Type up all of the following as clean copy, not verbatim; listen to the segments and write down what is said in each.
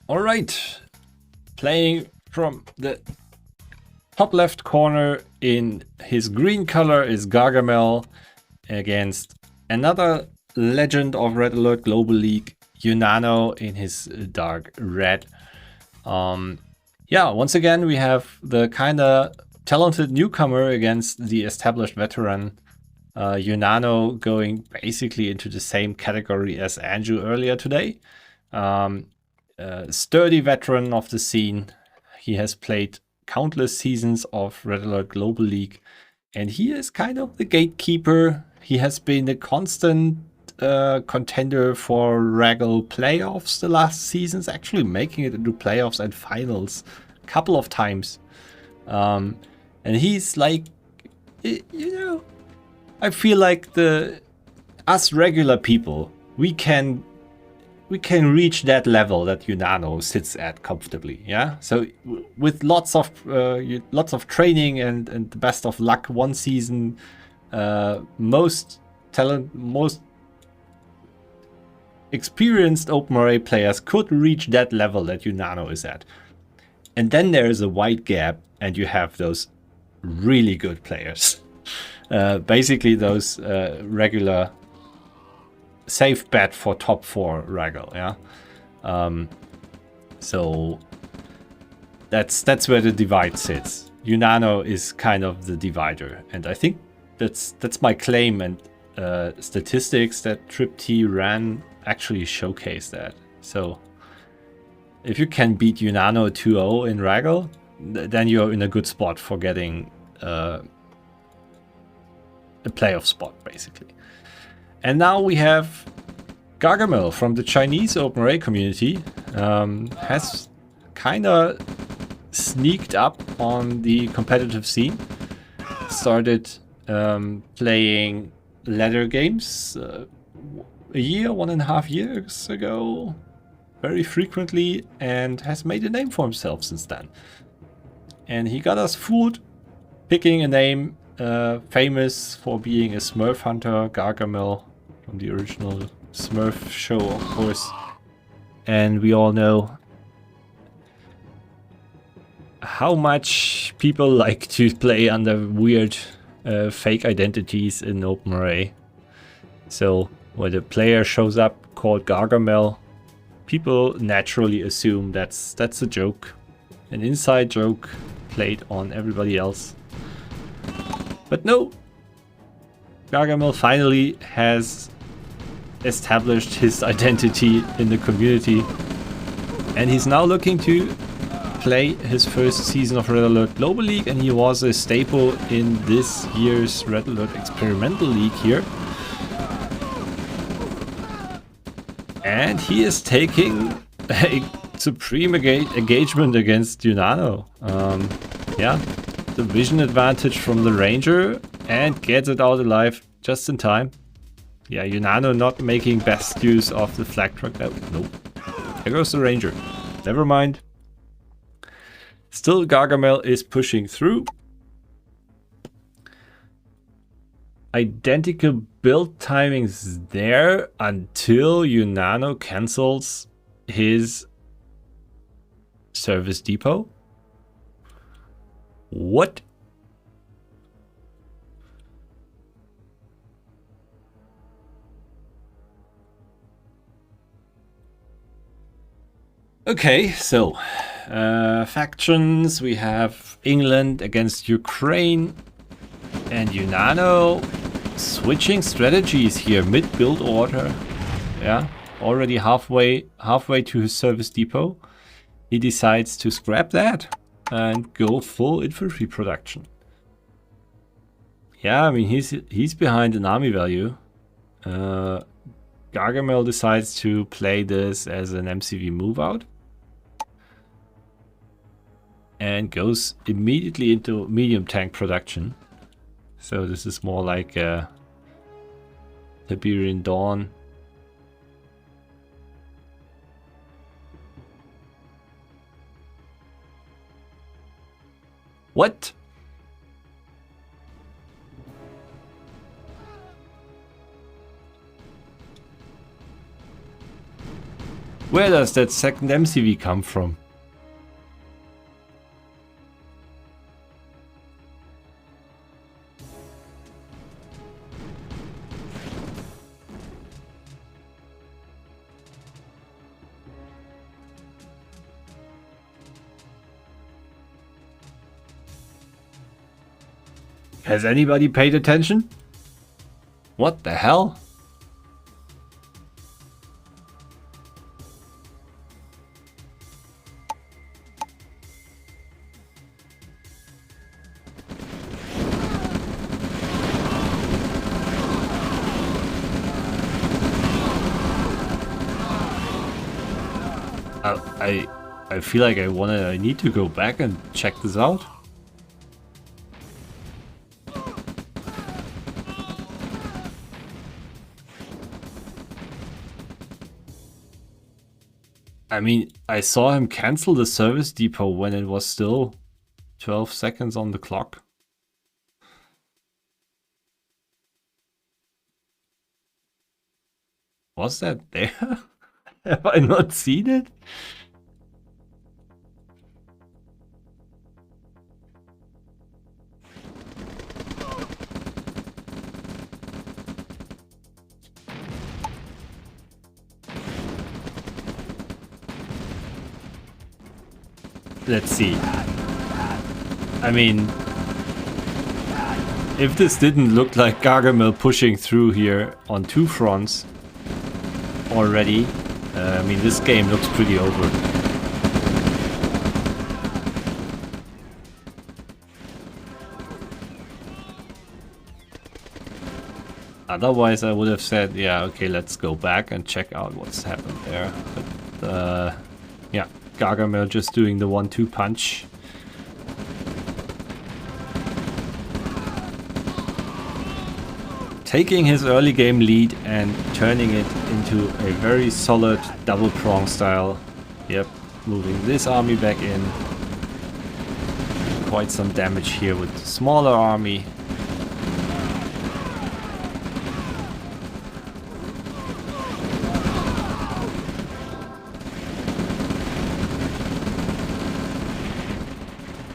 All right, playing from the top left corner in his green color is Gargamel against another legend of Red Alert Global League, Unano, in his dark red. Yeah, once again, we have the kind of talented newcomer against the established veteran. Unano going basically into the same category as Andrew earlier today. Sturdy veteran of the scene. He has played countless seasons of Red Alert Global League, and he is kind of the gatekeeper. He has been a constant contender for RAEL playoffs the last seasons, actually making it into playoffs and finals a couple of times. And he's like, I feel like us regular people, we can reach that level that Unano sits at comfortably. Yeah. So with lots of training and the best of luck, one season, most experienced OpenRA players could reach that level that Unano is at. And then there is a wide gap, and you have those really good players. Basically, those regular safe bet for top 4 RAEL, yeah. So that's where the divide sits. Unano is kind of the divider, and I think that's my claim. And statistics that TripT ran actually showcase that. So if you can beat Unano 2-0 in RAEL, then you're in a good spot for getting a playoff spot, basically. And now we have Gargamel from the Chinese OpenRA community. Has kind of sneaked up on the competitive scene. Started playing ladder games a year, 1.5 years ago, very frequently, and has made a name for himself since then. And he got us fooled, picking a name famous for being a Smurf hunter, Gargamel, from the original Smurf show, of course. And we all know how much people like to play under weird fake identities in OpenRA. So when a player shows up called Gargamel, people naturally assume that's a joke, an inside joke played on everybody else. But no, Gargamel finally has established his identity in the community, and he's now looking to play his first season of Red Alert Global League, and he was a staple in this year's Red Alert Experimental League here. And he is taking a supreme engagement against Unano. Yeah, the vision advantage from the Ranger, and gets it out alive just in time. Yeah, Unano not making best use of the flag truck. Oh, nope. There goes the Ranger. Never mind. Still, Gargamel is pushing through. Identical build timings there until Unano cancels his service depot. What? Okay, so factions, we have England against Ukraine, and Unano switching strategies here mid-build order. Yeah, already halfway to his service depot. He decides to scrap that and go full infantry production. Yeah, I mean, he's behind an army value. Gargamel decides to play this as an MCV move out and goes immediately into medium tank production. So this is more like a Tiberian Dawn. What? Where does that second MCV come from? Has anybody paid attention? What the hell? I feel like I need to go back and check this out. I mean, I saw him cancel the service depot when it was still 12 seconds on the clock. Was that there? Have I not seen it? Let's see. I mean, if this didn't look like Gargamel pushing through here on two fronts already, I mean, this game looks pretty over. Otherwise, I would have said, yeah, okay, let's go back and check out what's happened there. But, yeah. Gargamel just doing the 1-2 punch. Taking his early game lead and turning it into a very solid double prong style. Yep, moving this army back in. Quite some damage here with the smaller army.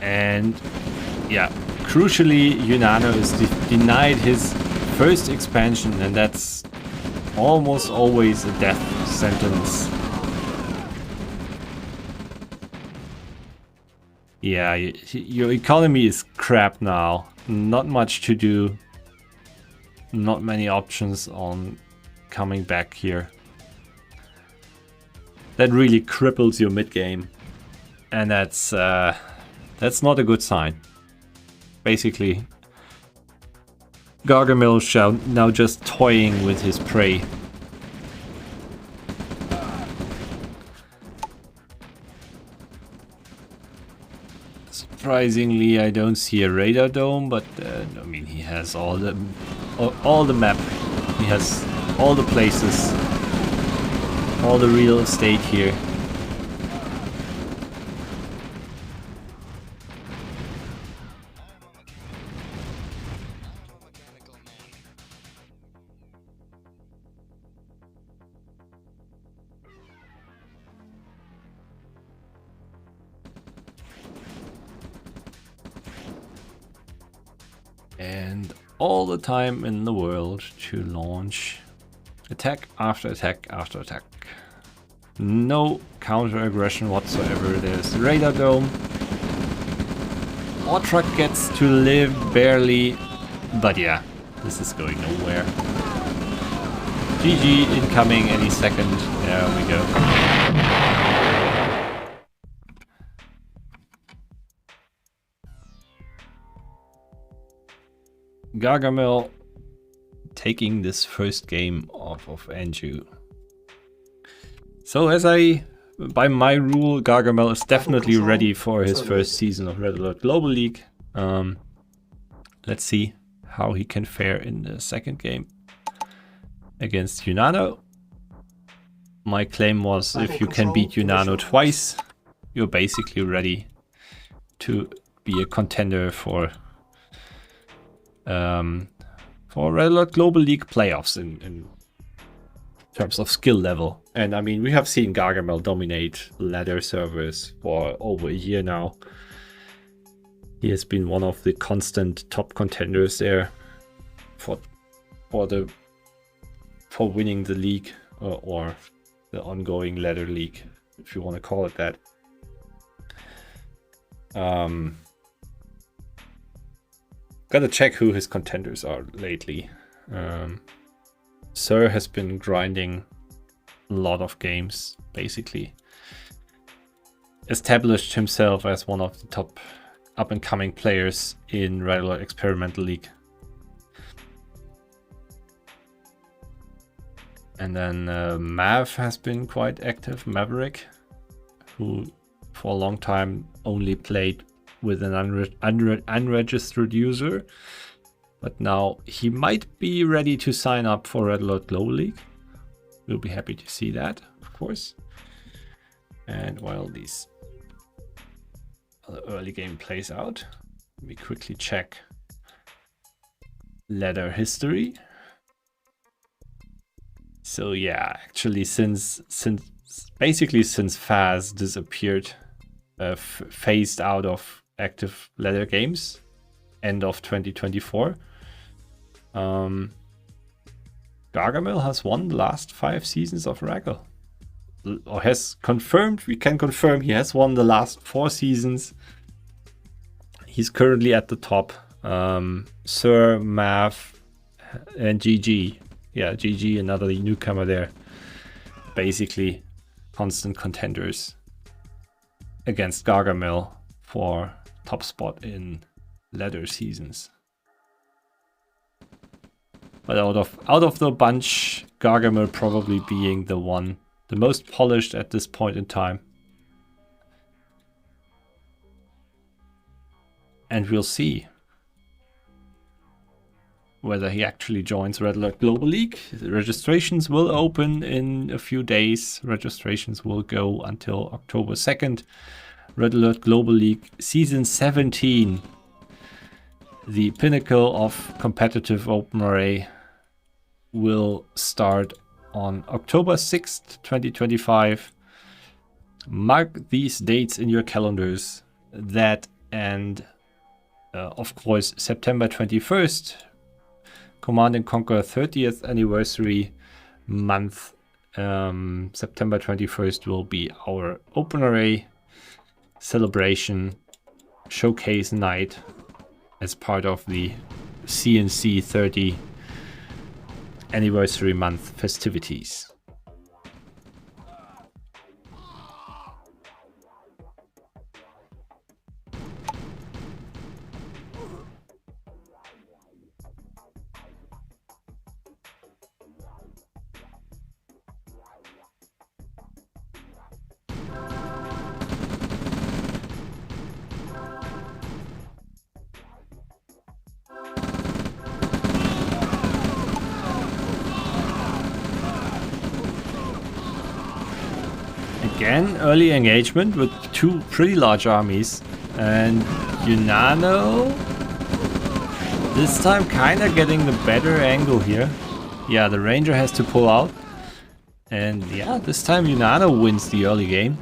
And yeah, crucially, Unano is denied his first expansion, and that's almost always a death sentence. Yeah, your economy is crap now. Not much to do. Not many options on coming back here. That really cripples your mid game, and that's not a good sign. Basically, Gargamel shall now just toying with his prey. Surprisingly, I don't see a radar dome, but I mean, he has all the map. He has all the places, all the real estate here. And all the time in the world to launch attack after attack after attack. No counter aggression whatsoever. There's the radar dome. Our truck gets to live barely, but yeah, this is going nowhere. GG incoming any second. There we go. Gargamel taking this first game off of Anju. So by my rule, Gargamel is definitely ready for his first season of Red Alert Global League. Let's see how he can fare in the second game against Unano. My claim was if you can beat Unano twice, you're basically ready to be a contender for Red Alert Global League playoffs in terms of skill level. And I mean, we have seen Gargamel dominate ladder servers for over a year now. He has been one of the constant top contenders there for winning the league, or the ongoing ladder league, if you want to call it that. Gotta check who his contenders are lately. Sir has been grinding a lot of games, basically. Established himself as one of the top up-and-coming players in Red Alert Experimental League. And then Mav has been quite active, Maverick, who for a long time only played with an unregistered user. But now he might be ready to sign up for Red Alert Global League. We'll be happy to see that, of course. And while the early game plays out, we quickly check ladder history. So yeah, actually since Faz disappeared, phased out of active ladder games, end of 2024, Gargamel has won the last 5 seasons of RAEL. Or has confirmed, we can confirm he has won the last 4 seasons. He's currently at the top. Sir, Mav, and GG. Yeah, GG, another newcomer there. Basically, constant contenders against Gargamel for top spot in ladder seasons. But out of the bunch, Gargamel probably being the most polished at this point in time. And we'll see whether he actually joins Red Alert Global League. The registrations will open in a few days. Registrations will go until October 2nd. Red Alert Global League Season 17. The pinnacle of competitive OpenRA will start on October 6th, 2025. Mark these dates in your calendars. That and, of course, September 21st, Command & Conquer 30th anniversary month. September 21st will be our OpenRA celebration showcase night as part of the CNC 30 anniversary month festivities. Again, early engagement with 2 pretty large armies, and Unano this time kind of getting the better angle here. Yeah, the Ranger has to pull out, and yeah, this time Unano wins the early game.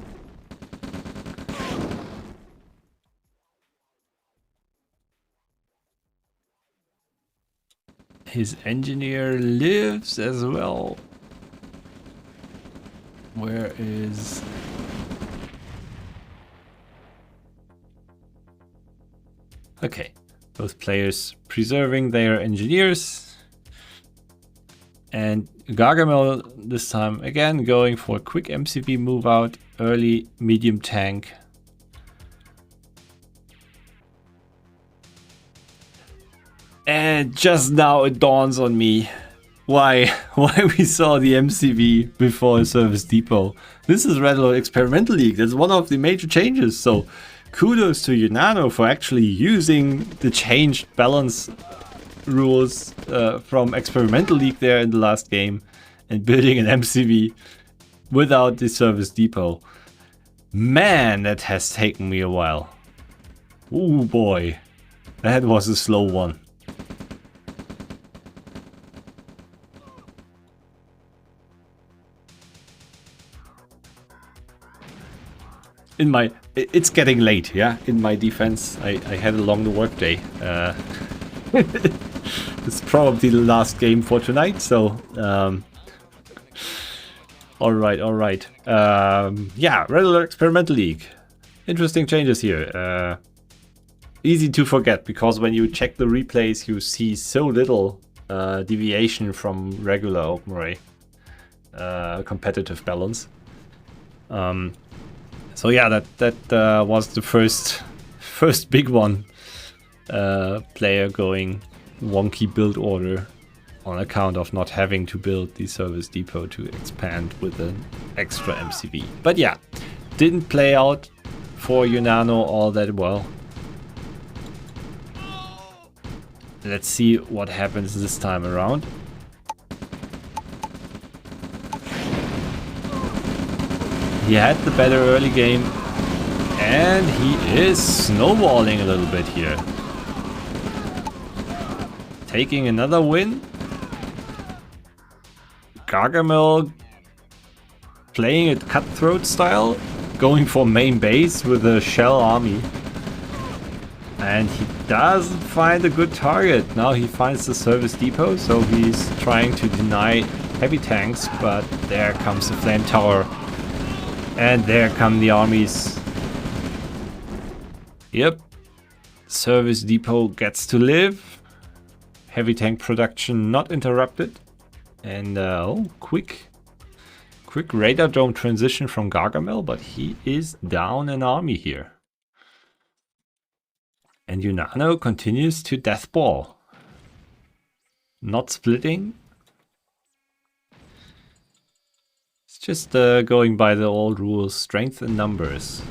His engineer lives as well. Where is... Okay, both players preserving their engineers. And Gargamel this time again going for a quick MCV move out, early medium tank. And just now it dawns on me why we saw the MCV before Service Depot. This is Red Alert Experimental League. That's one of the major changes. So kudos to Unano for actually using the changed balance rules from Experimental League there in the last game and building an MCV without the Service Depot. Man, that has taken me a while. Ooh boy, that was a slow one. it's getting late, yeah. In my defense, I had a long work day. It's probably the last game for tonight, so all right. Yeah, Red Alert Experimental League. Interesting changes here. Easy to forget because when you check the replays, you see so little deviation from regular OpenRA competitive balance. So yeah, that was the first big one. Player going wonky build order on account of not having to build the service depot to expand with an extra MCV. But yeah, didn't play out for Unano all that well. Let's see what happens this time around. He had the better early game, and he is snowballing a little bit here. Taking another win. Gargamel playing it cutthroat style, going for main base with a shell army. And he doesn't find a good target. Now he finds the service depot, so he's trying to deny heavy tanks, but there comes the flame tower. And there come the armies. Yep. Service depot gets to live. Heavy tank production not interrupted. And quick radar dome transition from Gargamel, but he is down an army here. And Unano continues to deathball. Not splitting. It's just going by the old rules, strength and numbers.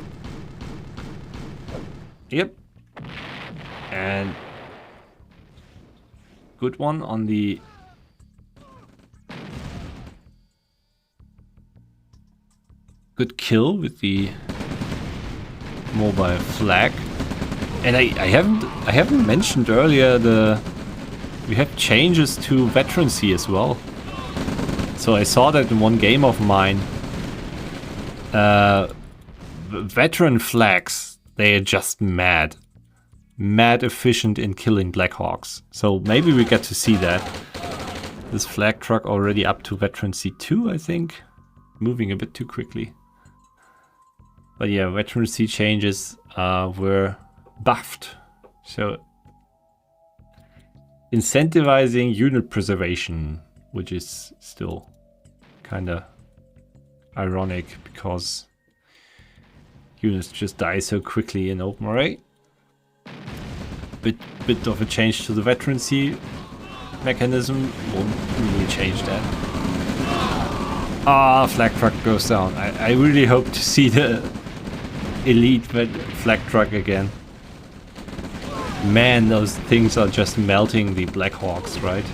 Yep. And good one on the good kill with the mobile flag. And I haven't mentioned earlier we have changes to veterancy as well. So I saw that in one game of mine. Veteran flags, they are just mad efficient in killing Blackhawks. So maybe we get to see that. This flag truck already up to veterancy 2, I think. Moving a bit too quickly. But yeah, veterancy changes were buffed. So incentivizing unit preservation, which is still kind of ironic because units just die so quickly in OpenRA. Bit of a change to the veterancy mechanism won't really change that. Ah, flag truck goes down. I really hope to see the elite flag truck again. Man, those things are just melting the Blackhawks, right?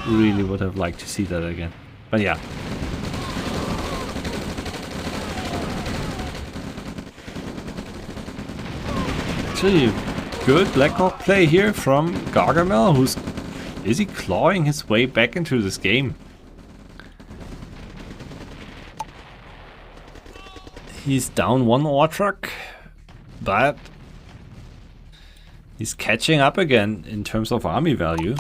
Really would have liked to see that again. But yeah. Actually, good Blackhawk play here from Gargamel, is he clawing his way back into this game? He's down one ore truck, but he's catching up again in terms of army value.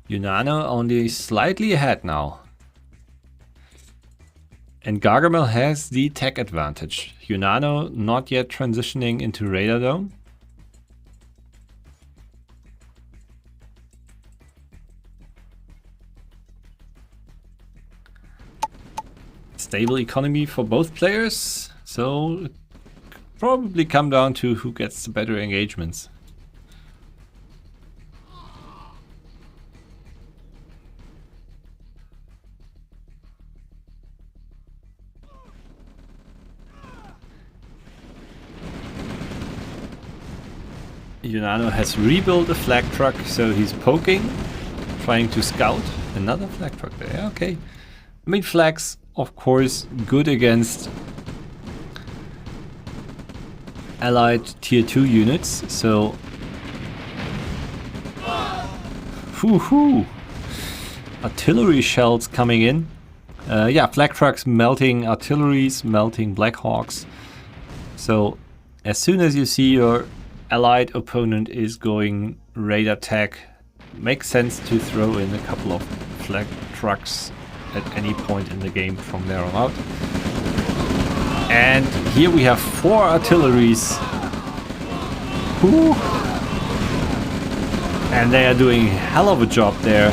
Unano only slightly ahead now. And Gargamel has the tech advantage. Unano not yet transitioning into radar dome. Stable economy for both players, so it probably come down to who gets the better engagements. Unano has rebuilt a flag truck, so he's poking, trying to scout. Another flag truck there, yeah, okay. I mean, flags, of course, good against allied tier 2 units, so... Artillery shells coming in. Yeah, flak trucks melting artilleries, melting Black Hawks. So as soon as you see your allied opponent is going raid attack, makes sense to throw in a couple of flak trucks at any point in the game from there on out. And here we have 4 artilleries. Whew. And they are doing a hell of a job there,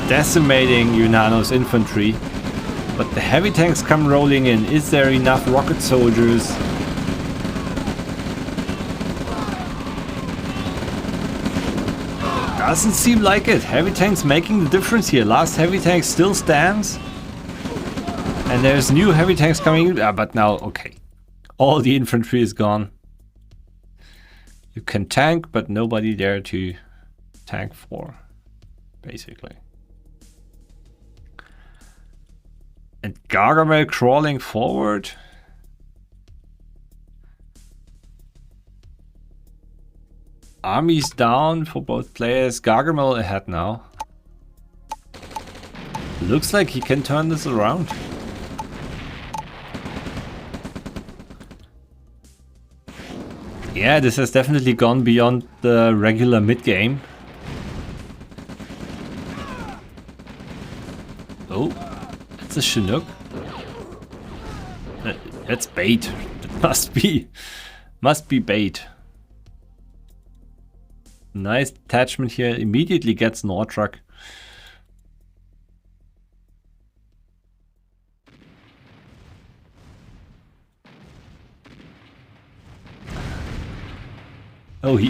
decimating Unano's infantry. But the heavy tanks come rolling in. Is there enough rocket soldiers? Doesn't seem like it. Heavy tanks making the difference here. Last heavy tank still stands. And there's new heavy tanks coming in. But now, okay. All the infantry is gone. You can tank, but nobody there to tank for, basically. And Gargamel crawling forward. Armies down for both players. Gargamel ahead now. Looks like he can turn this around. Yeah, this has definitely gone beyond the regular mid-game. Oh, that's a Chinook. That's bait. It must be bait. Nice detachment here. Immediately gets Nordtruck. Oh, he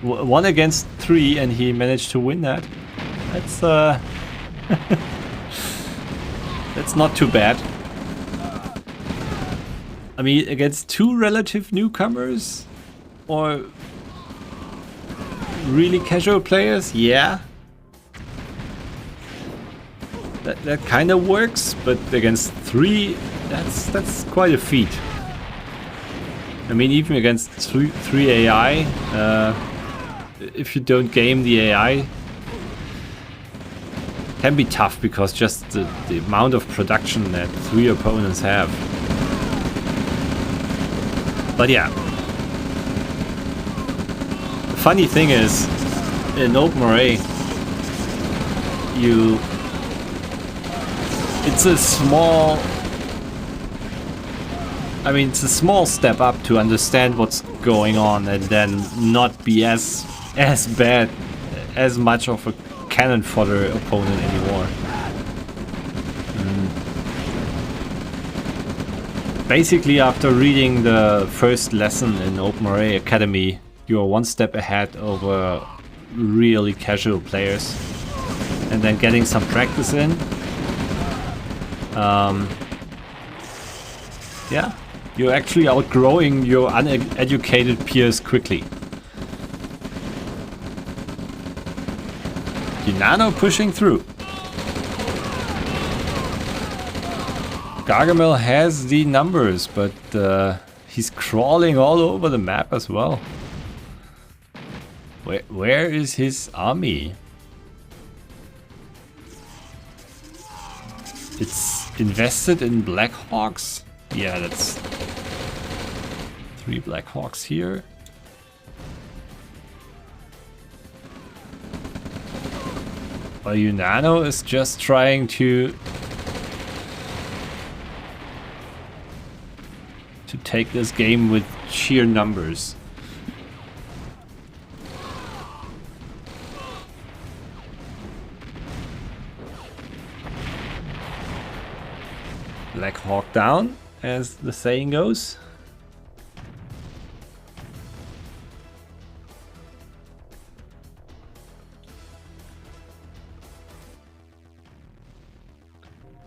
1 against 3, and he managed to win that. That's that's not too bad. I mean, against 2 relative newcomers or really casual players, yeah. That kind of works, but against 3, that's quite a feat. I mean, even against 3 AI, if you don't game the AI, can be tough because just the amount of production that 3 opponents have. But yeah. The funny thing is, in OpenRA, it's a small... I mean, it's a small step up to understand what's going on and then not be as bad, as much of a cannon fodder opponent anymore. Basically, after reading the first lesson in OpenRA Academy, you're 1 step ahead over really casual players. And then getting some practice in. Yeah. You're actually outgrowing your uneducated peers quickly. Unano pushing through. Gargamel has the numbers, but he's crawling all over the map as well. Where is his army? It's invested in Black Hawks. Yeah, that's 3 Black Hawks here. While Unano is just trying to take this game with sheer numbers. Black Hawk down, as the saying goes.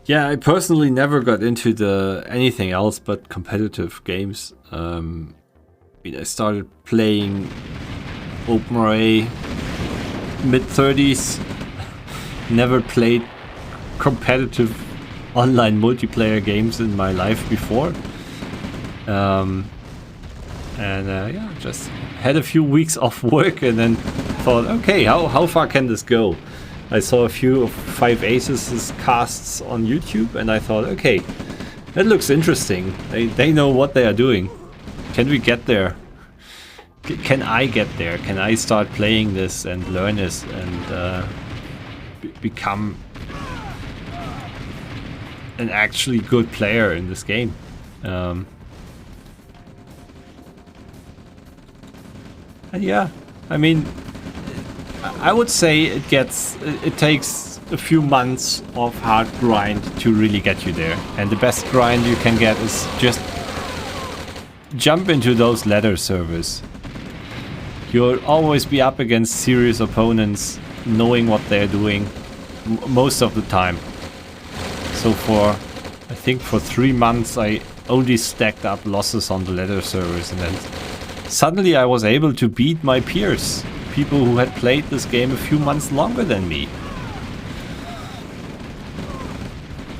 Yeah, I personally never got into anything else but competitive games. I started playing OpenRA mid-30s. Never played competitive online multiplayer games in my life before. Yeah, just had a few weeks off work and then thought, okay, how far can this go? I saw a few of 5 Aces' casts on YouTube, and I thought, okay, that looks interesting. They know what they are doing. Can we get there? Can I get there? Can I start playing this and learn this and become an actually good player in this game? And yeah, I mean, I would say it takes a few months of hard grind to really get you there. And the best grind you can get is just jump into those ladder servers. You'll always be up against serious opponents, knowing what they're doing most of the time. So I think for 3 months I only stacked up losses on the ladder servers, and then suddenly I was able to beat my peers, people who had played this game a few months longer than me.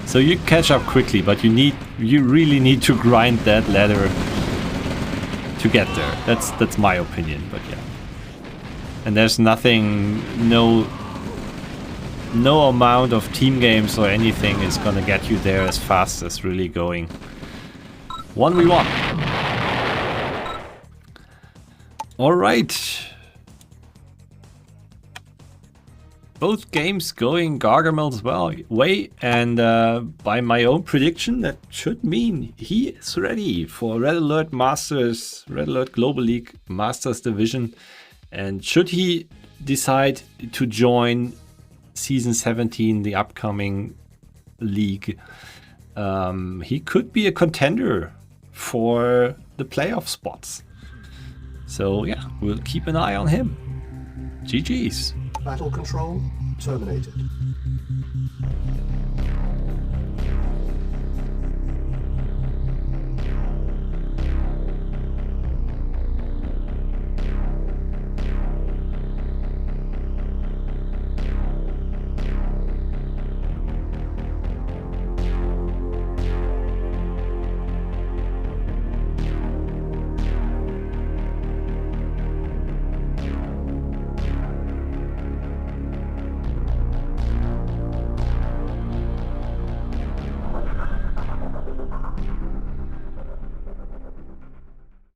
So you catch up quickly, but you really need to grind that ladder to get there. That's my opinion, but yeah. And there's nothing, no amount of team games or anything is gonna get you there as fast as really going 1v1. Alright. Both games going Gargamel's way, and by my own prediction, that should mean he is ready for Red Alert Masters, Red Alert Global League Masters Division. And should he decide to join Season 17, the upcoming league, he could be a contender for the playoff spots. So yeah, we'll keep an eye on him. GG's. Battle control terminated.